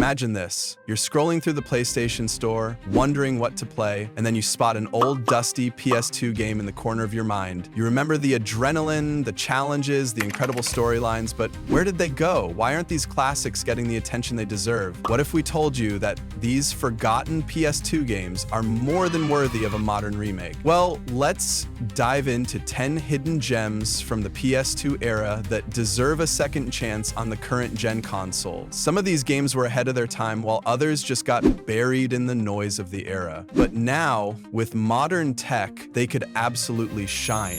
Imagine this. You're scrolling through the PlayStation Store, wondering what to play, and then you spot an old, dusty PS2 game in the corner of your mind. You remember the adrenaline, the challenges, the incredible storylines, but where did they go? Why aren't these classics getting the attention they deserve? What if we told you that these forgotten PS2 games are more than worthy of a modern remake? Well, let's dive into 10 hidden gems from the PS2 era that deserve a second chance on the current gen console. Some of these games were ahead of their time, while others just got buried in the noise of the era. But now, with modern tech, they could absolutely shine.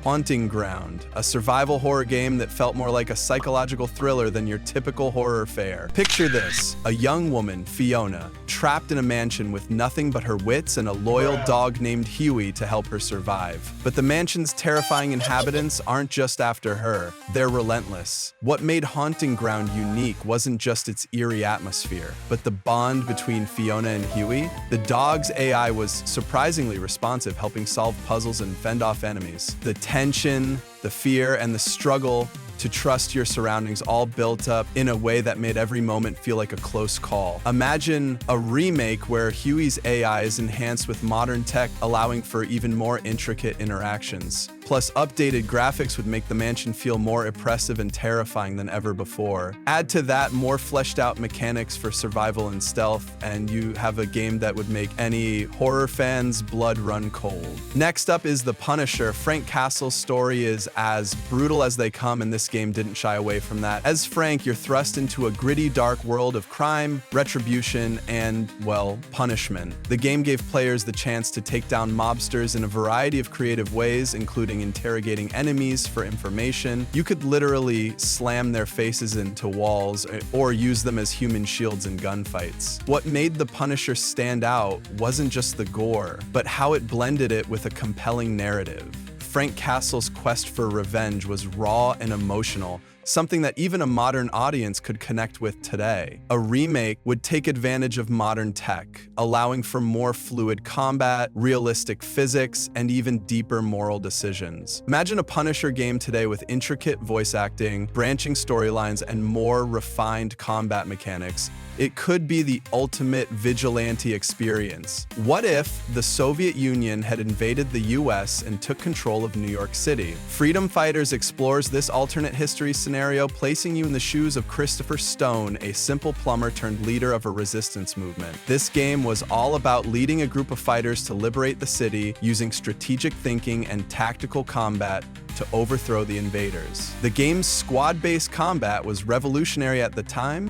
Haunting Ground, a survival horror game that felt more like a psychological thriller than your typical horror fare. Picture this, a young woman, Fiona, trapped in a mansion with nothing but her wits and a loyal dog named Huey to help her survive. But the mansion's terrifying inhabitants aren't just after her, they're relentless. What made Haunting Ground unique wasn't just its eerie atmosphere, but the bond between Fiona and Huey. The dog's AI was surprisingly responsive, helping solve puzzles and fend off enemies. The tension, the fear, and the struggle to trust your surroundings all built up in a way that made every moment feel like a close call. Imagine a remake where Huey's AI is enhanced with modern tech, allowing for even more intricate interactions. Plus, updated graphics would make the mansion feel more oppressive and terrifying than ever before. Add to that more fleshed out mechanics for survival and stealth, and you have a game that would make any horror fan's blood run cold. Next up is The Punisher. Frank Castle's story is as brutal as they come, and this game didn't shy away from that. As Frank, you're thrust into a gritty, dark world of crime, retribution, and, well, punishment. The game gave players the chance to take down mobsters in a variety of creative ways, including interrogating enemies for information. You could literally slam their faces into walls or use them as human shields in gunfights. What made The Punisher stand out wasn't just the gore, but how it blended it with a compelling narrative. Frank Castle's quest for revenge was raw and emotional, something that even a modern audience could connect with today. A remake would take advantage of modern tech, allowing for more fluid combat, realistic physics, and even deeper moral decisions. Imagine a Punisher game today with intricate voice acting, branching storylines, and more refined combat mechanics. It could be the ultimate vigilante experience. What if the Soviet Union had invaded the US and took control of New York City? Freedom Fighters explores this alternate history scenario, placing you in the shoes of Christopher Stone, a simple plumber turned leader of a resistance movement. This game was all about leading a group of fighters to liberate the city, using strategic thinking and tactical combat to overthrow the invaders. The game's squad-based combat was revolutionary at the time.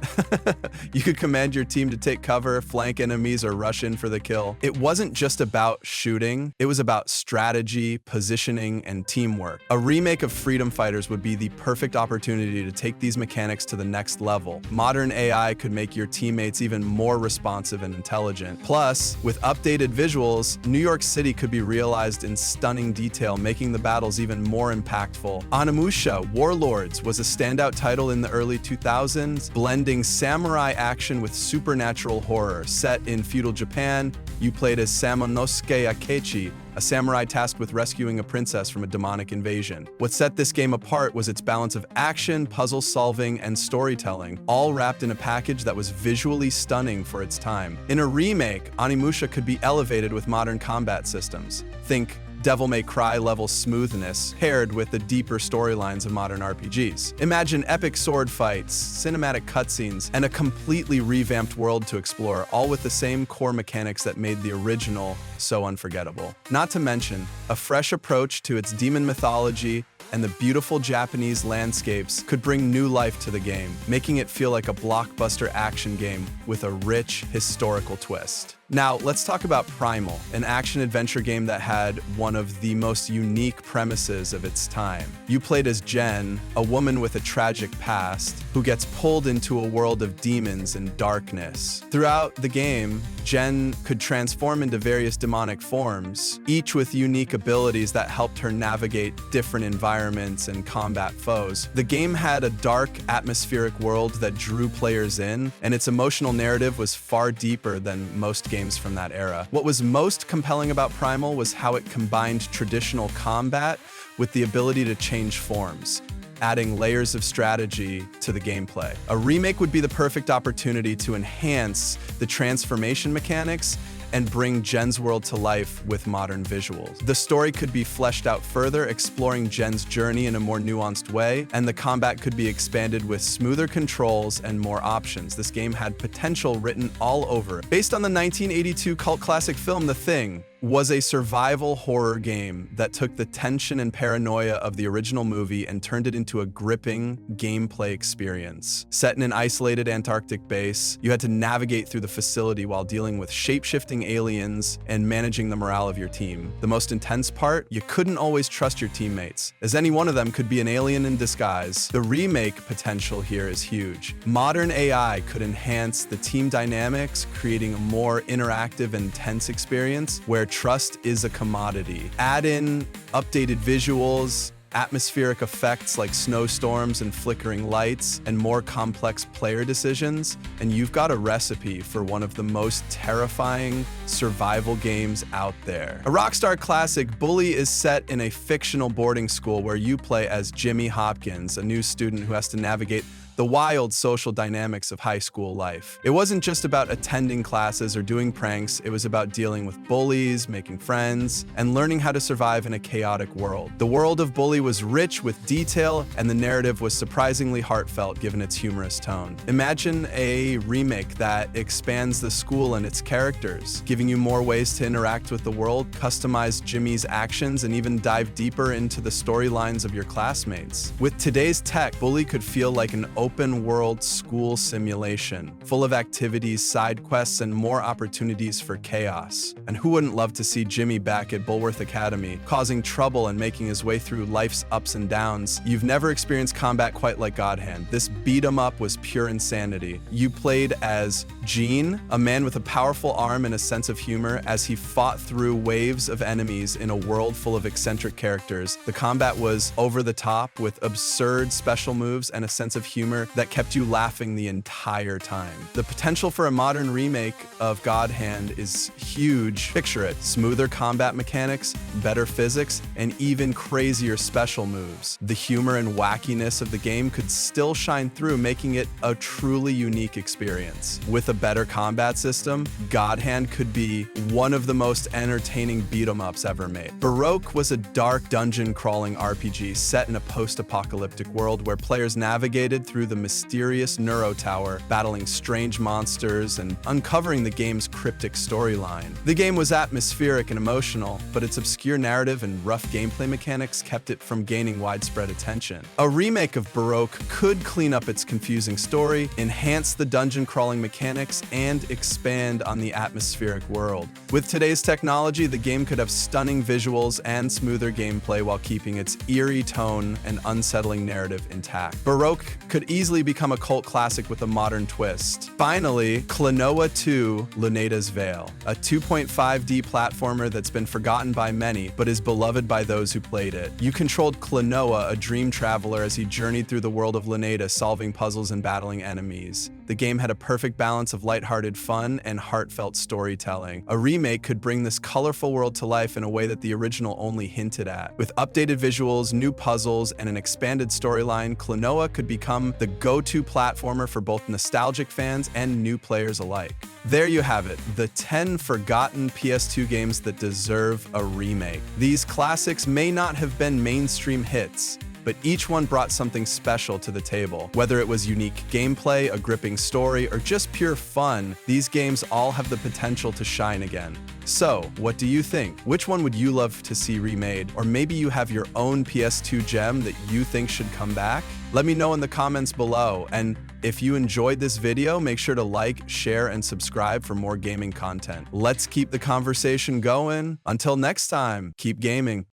You could command your team to take cover, flank enemies, or rush in for the kill. It wasn't just about shooting, it was about strategy, positioning, and teamwork. A remake of Freedom Fighters would be the perfect opportunity to take these mechanics to the next level. Modern AI could make your teammates even more responsive and intelligent. Plus, with updated visuals, New York City could be realized in stunning detail, making the battles even more impactful. Onimusha Warlords was a standout title in the early 2000s, blending samurai action with supernatural horror. Set in feudal Japan, you played as Samonosuke Akechi, a samurai tasked with rescuing a princess from a demonic invasion. What set this game apart was its balance of action, puzzle solving, and storytelling, all wrapped in a package that was visually stunning for its time. In a remake, Onimusha could be elevated with modern combat systems. Think Devil May Cry level smoothness paired with the deeper storylines of modern RPGs. Imagine epic sword fights, cinematic cutscenes, and a completely revamped world to explore, all with the same core mechanics that made the original so unforgettable. Not to mention, a fresh approach to its demon mythology and the beautiful Japanese landscapes could bring new life to the game, making it feel like a blockbuster action game with a rich historical twist. Now, let's talk about Primal, an action-adventure game that had one of the most unique premises of its time. You played as Jen, a woman with a tragic past, who gets pulled into a world of demons and darkness. Throughout the game, Jen could transform into various demonic forms, each with unique abilities that helped her navigate different environments and combat foes. The game had a dark, atmospheric world that drew players in, and its emotional narrative was far deeper than most games from that era. What was most compelling about Primal was how it combined traditional combat with the ability to change forms. adding layers of strategy to the gameplay. A remake would be the perfect opportunity to enhance the transformation mechanics and bring Jen's world to life with modern visuals. The story could be fleshed out further, exploring Jen's journey in a more nuanced way, and the combat could be expanded with smoother controls and more options. This game had potential written all over it. Based on the 1982 cult classic film The Thing, was a survival horror game that took the tension and paranoia of the original movie and turned it into a gripping gameplay experience. Set in an isolated Antarctic base, you had to navigate through the facility while dealing with shape-shifting aliens and managing the morale of your team. The most intense part, you couldn't always trust your teammates, as any one of them could be an alien in disguise. The remake potential here is huge. Modern AI could enhance the team dynamics, creating a more interactive and tense experience where trust is a commodity. Add in updated visuals, atmospheric effects like snowstorms and flickering lights, and more complex player decisions, and you've got a recipe for one of the most terrifying survival games out there. A Rockstar classic, Bully is set in a fictional boarding school where you play as Jimmy Hopkins, a new student who has to navigate the wild social dynamics of high school life. It wasn't just about attending classes or doing pranks, it was about dealing with bullies, making friends, and learning how to survive in a chaotic world. The world of Bully was rich with detail, and the narrative was surprisingly heartfelt given its humorous tone. Imagine a remake that expands the school and its characters, giving you more ways to interact with the world, customize Jimmy's actions, and even dive deeper into the storylines of your classmates. With today's tech, Bully could feel like an open-world school simulation, full of activities, side quests, and more opportunities for chaos. And who wouldn't love to see Jimmy back at Bulworth Academy, causing trouble and making his way through life's ups and downs? You've never experienced combat quite like God Hand. This beat-em-up was pure insanity. You played as Gene, a man with a powerful arm and a sense of humor, as he fought through waves of enemies in a world full of eccentric characters. The combat was over the top, with absurd special moves and a sense of humor that kept you laughing the entire time. The potential for a modern remake of God Hand is huge. Picture it: smoother combat mechanics, better physics, and even crazier special moves. The humor and wackiness of the game could still shine through, making it a truly unique experience. With a better combat system, God Hand could be one of the most entertaining beat-em-ups ever made. Baroque was a dark dungeon-crawling RPG set in a post-apocalyptic world where players navigated through the mysterious Neuro Tower, battling strange monsters and uncovering the game's cryptic storyline. The game was atmospheric and emotional, but its obscure narrative and rough gameplay mechanics kept it from gaining widespread attention. A remake of Baroque could clean up its confusing story, enhance the dungeon-crawling mechanics, and expand on the atmospheric world. With today's technology, the game could have stunning visuals and smoother gameplay while keeping its eerie tone and unsettling narrative intact. Baroque could easily become a cult classic with a modern twist. Finally, Klonoa 2: Luneda's Veil, a 2.5D platformer that's been forgotten by many, but is beloved by those who played it. You controlled Klonoa, a dream traveler, as he journeyed through the world of Luneda, solving puzzles and battling enemies. The game had a perfect balance of lighthearted fun and heartfelt storytelling. A remake could bring this colorful world to life in a way that the original only hinted at. With updated visuals, new puzzles, and an expanded storyline, Klonoa could become the go-to platformer for both nostalgic fans and new players alike. There you have it, the 10 forgotten PS2 games that deserve a remake. These classics may not have been mainstream hits, but each one brought something special to the table. Whether it was unique gameplay, a gripping story, or just pure fun, these games all have the potential to shine again. So, what do you think? Which one would you love to see remade? Or maybe you have your own PS2 gem that you think should come back? Let me know in the comments below. And if you enjoyed this video, make sure to like, share, and subscribe for more gaming content. Let's keep the conversation going. Until next time, keep gaming.